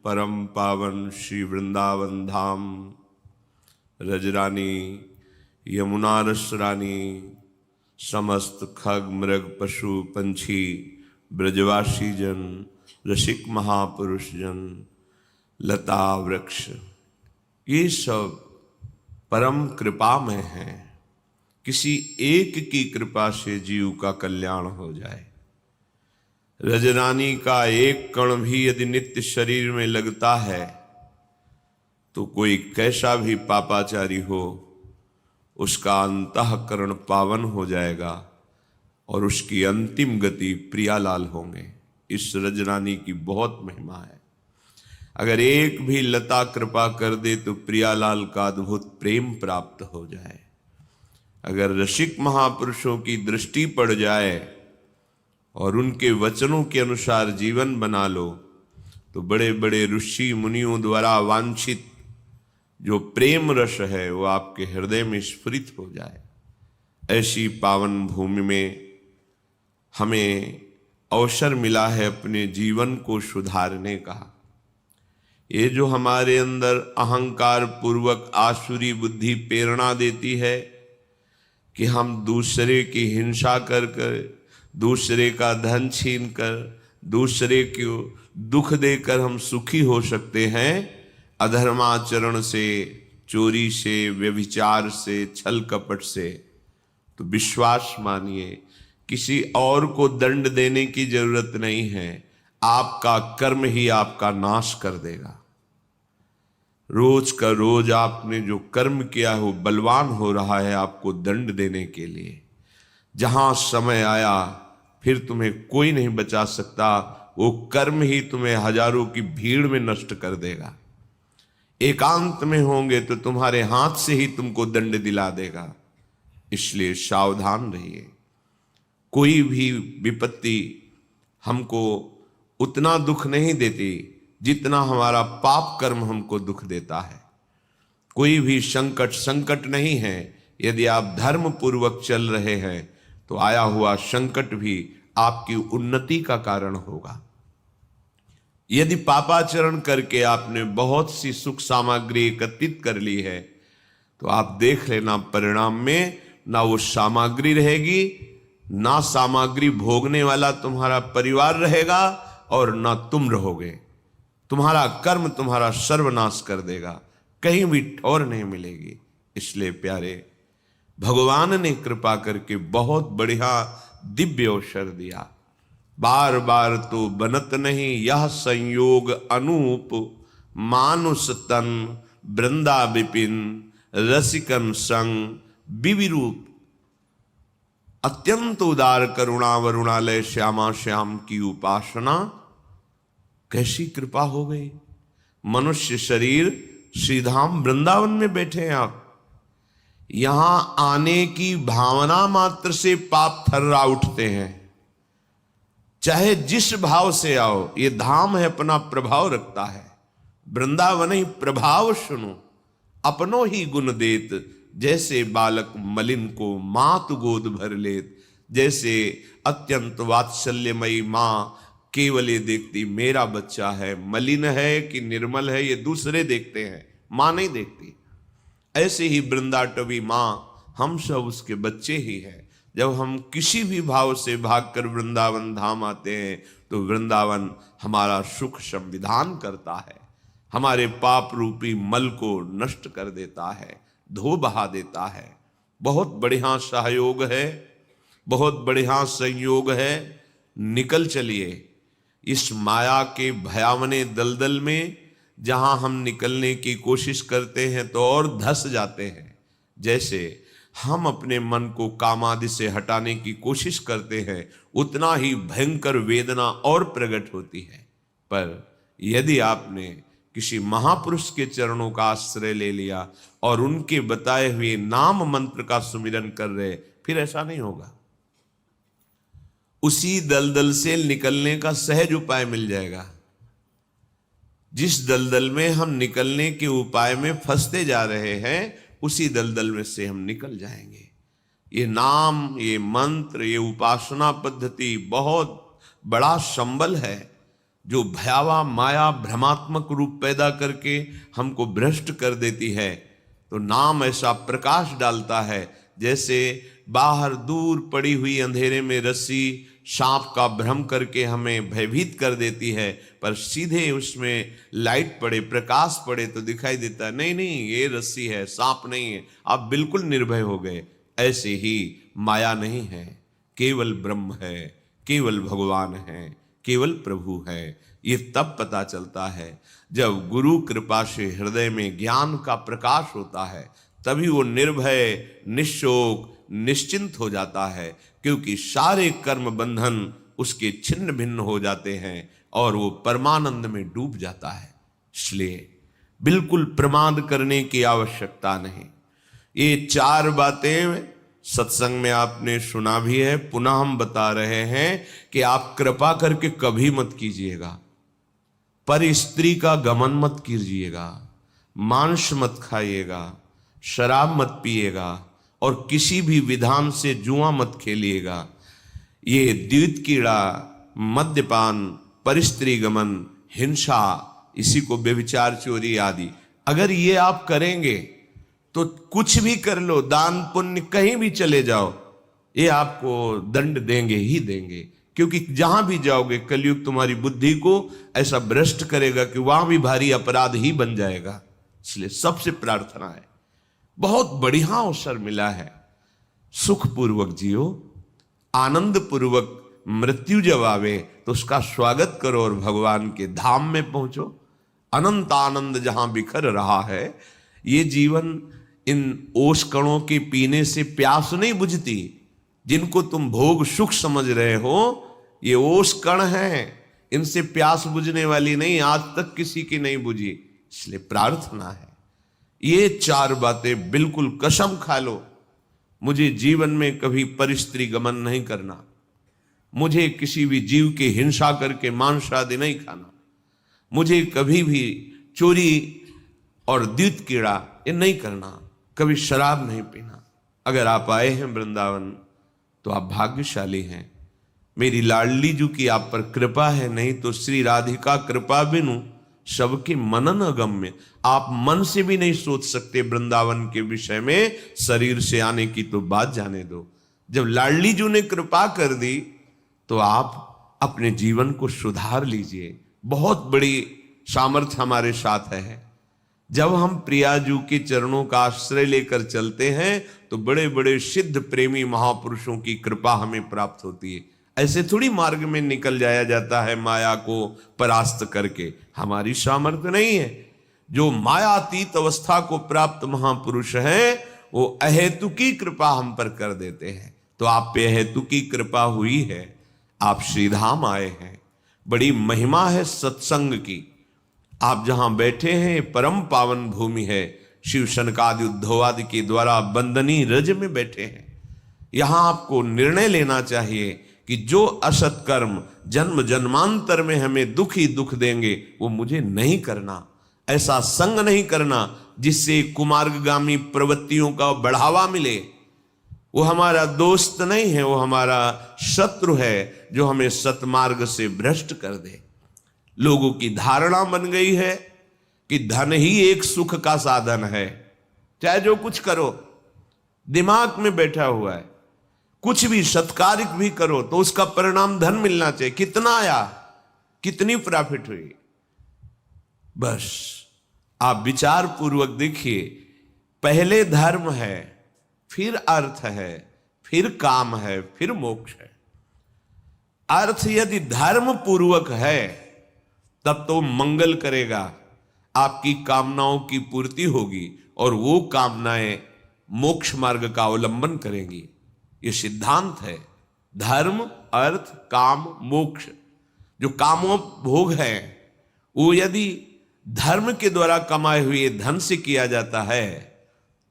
परम पावन श्री वृंदावन धाम, रजरानी यमुना रसरानी, समस्त खग मृग पशु पंछी, ब्रजवासी जन, रसिक महापुरुष जन, लता वृक्ष, ये सब परम कृपा में हैं। किसी एक की कृपा से जीव का कल्याण हो जाए। रजरानी का एक कण भी यदि नित्य शरीर में लगता है तो कोई कैसा भी पापाचारी हो, उसका अंतःकरण पावन हो जाएगा और उसकी अंतिम गति प्रियालाल होंगे। इस रजरानी की बहुत महिमा है। अगर एक भी लता कृपा कर दे तो प्रियालाल का अद्भुत प्रेम प्राप्त हो जाए। अगर रसिक महापुरुषों की दृष्टि पड़ जाए और उनके वचनों के अनुसार जीवन बना लो तो बड़े बड़े ऋषि मुनियों द्वारा वांछित जो प्रेम रस है वो आपके हृदय में स्फुरित हो जाए। ऐसी पावन भूमि में हमें अवसर मिला है अपने जीवन को सुधारने का। ये जो हमारे अंदर अहंकार पूर्वक आसुरी बुद्धि प्रेरणा देती है कि हम दूसरे की हिंसा कर कर, दूसरे का धन छीन कर, दूसरे को दुख देकर हम सुखी हो सकते हैं, अधर्माचरण से, चोरी से, व्यभिचार से, छल कपट से, तो विश्वास मानिए किसी और को दंड देने की जरूरत नहीं है। आपका कर्म ही आपका नाश कर देगा। रोज का रोज आपने जो कर्म किया है वो बलवान हो रहा है आपको दंड देने के लिए। जहां समय आया फिर तुम्हें कोई नहीं बचा सकता, वो कर्म ही तुम्हें हजारों की भीड़ में नष्ट कर देगा। एकांत में होंगे तो तुम्हारे हाथ से ही तुमको दंड दिला देगा। इसलिए सावधान रहिए। कोई भी विपत्ति हमको उतना दुख नहीं देती जितना हमारा पाप कर्म हमको दुख देता है। कोई भी संकट नहीं है। यदि आप धर्म पूर्वक चल रहे हैं तो आया हुआ संकट भी आपकी उन्नति का कारण होगा। यदि पापाचरण करके आपने बहुत सी सुख सामग्री एकत्रित कर ली है तो आप देख लेना परिणाम में ना वो सामग्री रहेगी, ना सामग्री भोगने वाला तुम्हारा परिवार रहेगा और ना तुम रहोगे। तुम्हारा कर्म तुम्हारा सर्वनाश कर देगा, कहीं भी ठौर नहीं मिलेगी। इसलिए प्यारे, भगवान ने कृपा करके बहुत बढ़िया दिव्य अवसर दिया। बार बार तो बनत नहीं यह संयोग अनूप, मानुष तन वृंदा विपिन, रसिकन संग विविरूप। अत्यंत उदार करुणा वरुणालय श्यामा श्याम की उपासना। कैसी कृपा हो गई। मनुष्य शरीर श्रीधाम वृंदावन में बैठे हैं आप। यहां आने की भावना मात्र से पाप थर्रा उठते हैं। चाहे जिस भाव से आओ, ये धाम है अपना प्रभाव रखता है। वृंदावन ही प्रभाव सुनो, अपनो ही गुण देत, जैसे बालक मलिन को मात गोद भर लेत। जैसे अत्यंत वात्सल्यमयी माँ केवल ये देखती मेरा बच्चा है, मलिन है कि निर्मल है ये दूसरे देखते हैं, माँ नहीं देखती। ऐसे ही वृंदाटवी माँ हम सब उसके बच्चे ही हैं। जब हम किसी भी भाव से भागकर वृंदावन धाम आते हैं तो वृंदावन हमारा सुख संविधान करता है, हमारे पाप रूपी मल को नष्ट कर देता है, धो बहा देता है। बहुत बढ़िया सहयोग है, बहुत बढ़िया संयोग है। निकल चलिए इस माया के भयावने दलदल में, जहां हम निकलने की कोशिश करते हैं तो और धंस जाते हैं। जैसे हम अपने मन को कामादि से हटाने की कोशिश करते हैं, उतना ही भयंकर वेदना और प्रकट होती है। पर यदि आपने किसी महापुरुष के चरणों का आश्रय ले लिया और उनके बताए हुए नाम मंत्र का सुमिरन कर रहे, फिर ऐसा नहीं होगा। उसी दलदल से निकलने का सहज उपाय मिल जाएगा। जिस दलदल में हम निकलने के उपाय में फंसते जा रहे हैं, उसी दलदल में से हम निकल जाएंगे। ये नाम, ये मंत्र, ये उपासना पद्धति बहुत बड़ा संबल है। जो भयावह माया भ्रमात्मक रूप पैदा करके हमको भ्रष्ट कर देती है, तो नाम ऐसा प्रकाश डालता है जैसे बाहर दूर पड़ी हुई अंधेरे में रस्सी सांप का भ्रम करके हमें भयभीत कर देती है, पर सीधे उसमें लाइट पड़े, प्रकाश पड़े तो दिखाई देता है नहीं नहीं ये रस्सी है, सांप नहीं है, आप बिल्कुल निर्भय हो गए। ऐसे ही माया नहीं है, केवल ब्रह्म है, केवल भगवान है, केवल प्रभु है। ये तब पता चलता है जब गुरु कृपा से हृदय में ज्ञान का प्रकाश होता है, तभी वो निर्भय, निश्शोक, निश्चिंत हो जाता है, क्योंकि सारे कर्म बंधन उसके छिन्न भिन्न हो जाते हैं और वो परमानंद में डूब जाता है। इसलिए बिल्कुल प्रमाद करने की आवश्यकता नहीं। ये 4 बातें सत्संग में आपने सुना भी है, पुनः हम बता रहे हैं कि आप कृपा करके कभी मत कीजिएगा। पर स्त्री का गमन मत कीजिएगा, मांस मत खाइएगा, शराब मत पिएगा और किसी भी विधान से जुआ मत खेलिएगा। ये द्वित कीड़ा, मद्यपान, परिस्त्री गमन, हिंसा, इसी को व्यभिचार, चोरी आदि, अगर ये आप करेंगे तो कुछ भी कर लो, दान पुण्य कहीं भी चले जाओ, ये आपको दंड देंगे ही देंगे। क्योंकि जहां भी जाओगे कलयुग तुम्हारी बुद्धि को ऐसा भ्रष्ट करेगा कि वहां भी भारी अपराध ही बन जाएगा। इसलिए सबसे प्रार्थना है, बहुत बढ़िया अवसर मिला है, सुखपूर्वक जियो, आनंद पूर्वक मृत्यु जब आवे तो उसका स्वागत करो और भगवान के धाम में पहुंचो। अनंत आनंद जहां बिखर रहा है, ये जीवन इन ओस कणों के पीने से प्यास नहीं बुझती। जिनको तुम भोग सुख समझ रहे हो, ये ओस कण हैं, इनसे प्यास बुझने वाली नहीं, आज तक किसी की नहीं बुझी। इसलिए प्रार्थना है, ये 4 बातें बिल्कुल कसम खा लो, मुझे जीवन में कभी परिस्त्री गमन नहीं करना, मुझे किसी भी जीव की हिंसा करके मांस आदि नहीं खाना, मुझे कभी भी चोरी और द्वित कीड़ा ये नहीं करना, कभी शराब नहीं पीना। अगर आप आए हैं वृंदावन तो आप भाग्यशाली हैं, मेरी लाडली जू की आप पर कृपा है, नहीं तो श्री राधिका कृपा बिनु सबके मनन अगम्य। आप मन से भी नहीं सोच सकते वृंदावन के विषय में, शरीर से आने की तो बात जाने दो। जब लाडली जू ने कृपा कर दी तो आप अपने जीवन को सुधार लीजिए। बहुत बड़ी सामर्थ्य हमारे साथ है। जब हम प्रियाजू के चरणों का आश्रय लेकर चलते हैं तो बड़े बड़े सिद्ध प्रेमी महापुरुषों की कृपा हमें प्राप्त होती है। ऐसे थोड़ी मार्ग में निकल जाया जाता है माया को परास्त करके, हमारी सामर्थ्य नहीं है। जो मायातीत अवस्था को प्राप्त महापुरुष हैं वो अहेतुकी कृपा हम पर कर देते हैं। तो आप पे अहेतुकी कृपा हुई है, आप श्रीधाम आए हैं, बड़ी महिमा है सत्संग की। आप जहां बैठे हैं परम पावन भूमि है, शिव शनकादि उद्धवादि के द्वारा बंदनी रज में बैठे हैं। यहां आपको निर्णय लेना चाहिए कि जो असत कर्म जन्म जन्मांतर में हमें दुख ही दुख देंगे वो मुझे नहीं करना। ऐसा संग नहीं करना जिससे कुमार्गगामी प्रवृत्तियों का बढ़ावा मिले। वो हमारा दोस्त नहीं है, वो हमारा शत्रु है जो हमें सतमार्ग से भ्रष्ट कर दे। लोगों की धारणा बन गई है कि धन ही एक सुख का साधन है, चाहे जो कुछ करो, दिमाग में बैठा हुआ है। कुछ भी सत्कारिक भी करो तो उसका परिणाम धन मिलना चाहिए। कितना आया, कितनी प्रॉफिट हुई, बस आप विचार पूर्वक देखिए। पहले धर्म है, फिर अर्थ है, फिर काम है, फिर मोक्ष है। अर्थ यदि धर्म पूर्वक है तब तो मंगल करेगा, आपकी कामनाओं की पूर्ति होगी और वो कामनाएं मोक्ष मार्ग का अवलंबन करेंगी। ये सिद्धांत है। धर्म, अर्थ, काम, मोक्ष, जो कामों भोग है वो यदि धर्म के द्वारा कमाए हुए धन से किया जाता है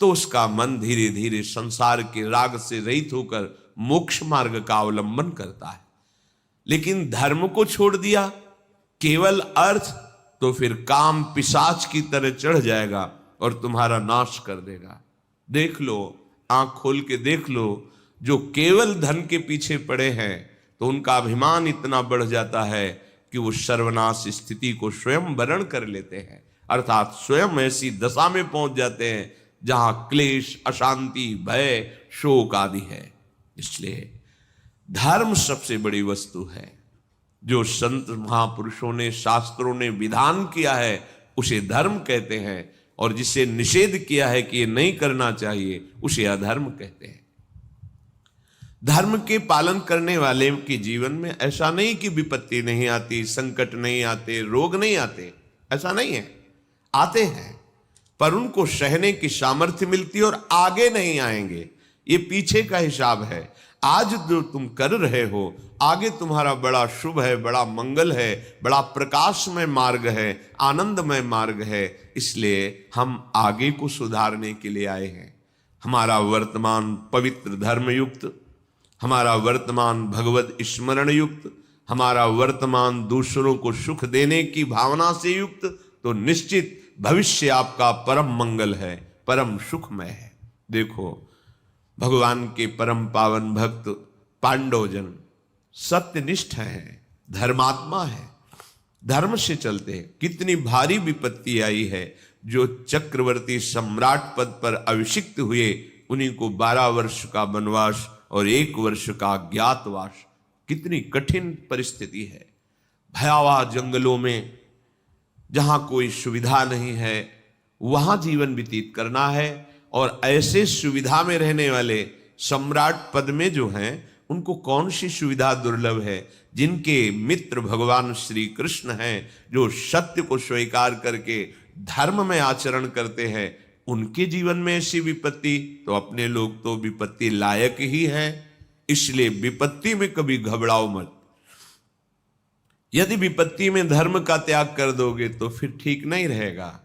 तो उसका मन धीरे धीरे संसार के राग से रहित होकर मोक्ष मार्ग का अवलंबन करता है। लेकिन धर्म को छोड़ दिया, केवल अर्थ, तो फिर काम पिशाच की तरह चढ़ जाएगा और तुम्हारा नाश कर देगा। देख लो, आंख खोल के देख लो, जो केवल धन के पीछे पड़े हैं तो उनका अभिमान इतना बढ़ जाता है कि वो सर्वनाश स्थिति को स्वयं वरण कर लेते हैं, अर्थात स्वयं ऐसी दशा में पहुंच जाते हैं जहां क्लेश, अशांति, भय, शोक आदि है। इसलिए धर्म सबसे बड़ी वस्तु है। जो संत महापुरुषों ने, शास्त्रों ने विधान किया है उसे धर्म कहते हैं, और जिसे निषेध किया है कि ये नहीं करना चाहिए उसे अधर्म कहते हैं। धर्म के पालन करने वाले के जीवन में ऐसा नहीं कि विपत्ति नहीं आती, संकट नहीं आते, रोग नहीं आते, ऐसा नहीं है, आते हैं, पर उनको सहने की सामर्थ्य मिलती है और आगे नहीं आएंगे। ये पीछे का हिसाब है। आज जो तुम कर रहे हो, आगे तुम्हारा बड़ा शुभ है, बड़ा मंगल है, बड़ा प्रकाशमय मार्ग है, आनंदमय मार्ग है। इसलिए हम आगे को सुधारने के लिए आए हैं। हमारा वर्तमान पवित्र धर्म युक्त, हमारा वर्तमान भगवत स्मरण युक्त, हमारा वर्तमान दूसरों को सुख देने की भावना से युक्त, तो निश्चित भविष्य आपका परम मंगल है, परम सुखमय है। देखो, भगवान के परम पावन भक्त पांडवजन सत्यनिष्ठ हैं, धर्मात्मा है, धर्म से चलते हैं। कितनी भारी विपत्ति आई है, जो चक्रवर्ती सम्राट पद पर अभिषिक्त हुए उन्हीं को 12 वर्ष का वनवास और 1 वर्ष का अज्ञातवास। कितनी कठिन परिस्थिति है। भयावह जंगलों में जहां कोई सुविधा नहीं है वहां जीवन व्यतीत करना है, और ऐसे सुविधा में रहने वाले सम्राट पद में जो हैं उनको कौन सी सुविधा दुर्लभ है। जिनके मित्र भगवान श्री कृष्ण हैं, जो सत्य को स्वीकार करके धर्म में आचरण करते हैं, उनके जीवन में ऐसी विपत्ति, तो अपने लोग तो विपत्ति लायक ही हैं। इसलिए विपत्ति में कभी घबराओ मत। यदि विपत्ति में धर्म का त्याग कर दोगे तो फिर ठीक नहीं रहेगा।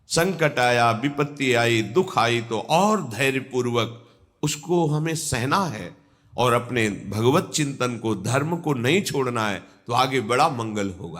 संकट आया, विपत्ति आई, दुख आई, तो और धैर्यपूर्वक उसको हमें सहना है और अपने भगवत चिंतन को, धर्म को नहीं छोड़ना है, तो आगे बड़ा मंगल होगा।